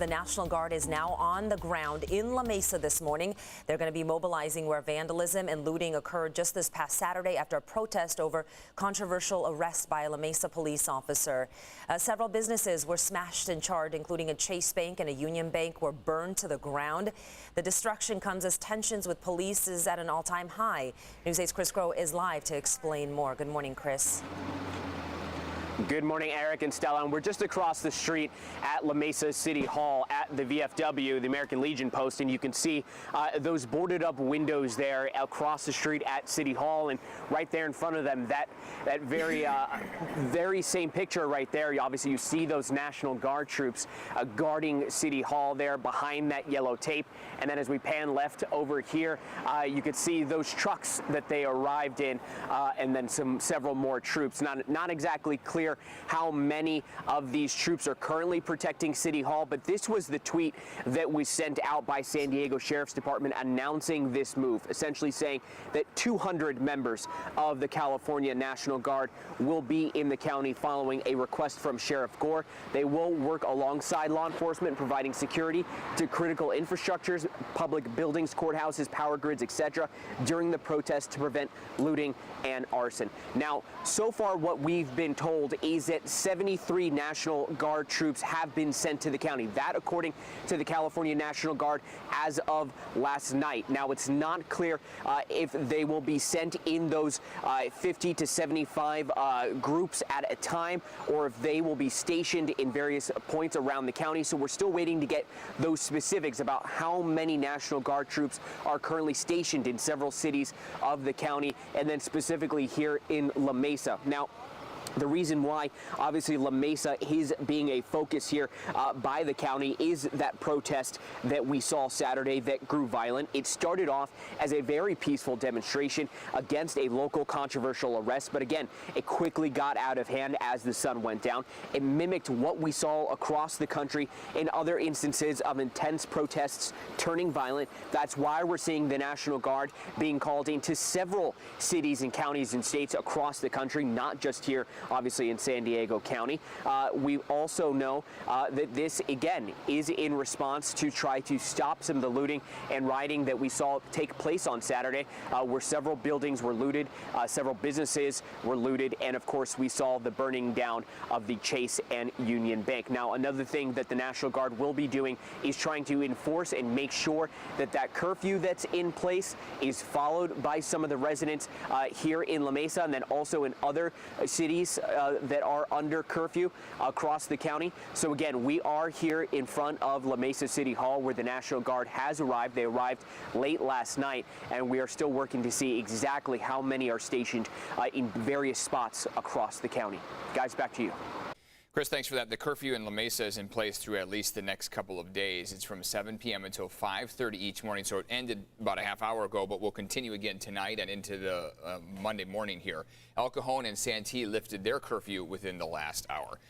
The National Guard is now on the ground in La Mesa this morning. They're going to be mobilizing where vandalism and looting occurred just this past Saturday after a protest over controversial arrest by a La Mesa police officer. Several businesses were smashed and charred, including a Chase Bank and a Union Bank were burned to the ground. The destruction comes as tensions with police is at an all-time high. News 8's Chris Groh is live to explain more. Good morning, Chris. Good morning, Eric and Stella. And we're just across the street at La Mesa City Hall at the VFW, the American Legion post, and you can see those boarded up windows there across the street at City Hall, and right there in front of them, that very same picture right there. Obviously, you see those National Guard troops guarding City Hall there behind that yellow tape. And then as we pan left over here, you could see those trucks that they arrived in, and then several more troops. Not exactly clear how many of these troops are currently protecting City Hall, but this was the tweet that was sent out by San Diego Sheriff's Department announcing this move, essentially saying that 200 members of the California National Guard will be in the county following a request from Sheriff Gore. They will work alongside law enforcement, providing security to critical infrastructures, public buildings, courthouses, power grids, etc., during the protest to prevent looting and arson. Now, so far what we've been told is that 73 National Guard troops have been sent to the county. That, according to the California National Guard, as of last night. Now, it's not clear if they will be sent in those 50 to 75 groups at a time, or if they will be stationed in various points around the county. So we're still waiting to get those specifics about how many National Guard troops are currently stationed in several cities of the county, and then specifically here in La Mesa. Now, the reason why, obviously, La Mesa is being a focus here by the county is that protest that we saw Saturday that grew violent. It started off as a very peaceful demonstration against a local controversial arrest, but again, it quickly got out of hand as the sun went down. It mimicked what we saw across the country in other instances of intense protests turning violent. That's why we're seeing the National Guard being called into several cities and counties and states across the country, not just here obviously in San Diego County. We also know that this, again, is in response to try to stop some of the looting and rioting that we saw take place on Saturday, where several buildings were looted, several businesses were looted, and of course we saw the burning down of the Chase and Union Bank. Now, another thing that the National Guard will be doing is trying to enforce and make sure that that curfew that's in place is followed by some of the residents here in La Mesa, and then also in other cities that are under curfew across the county. So again, we are here in front of La Mesa City Hall where the National Guard has arrived. They arrived late last night, and we are still working to see exactly how many are stationed in various spots across the county. Guys, back to you. Chris, thanks for that. The curfew in La Mesa is in place through at least the next couple of days. It's from 7 p.m. until 5:30 each morning, so it ended about a half hour ago, but will continue again tonight and into the Monday morning here. El Cajon and Santee lifted their curfew within the last hour.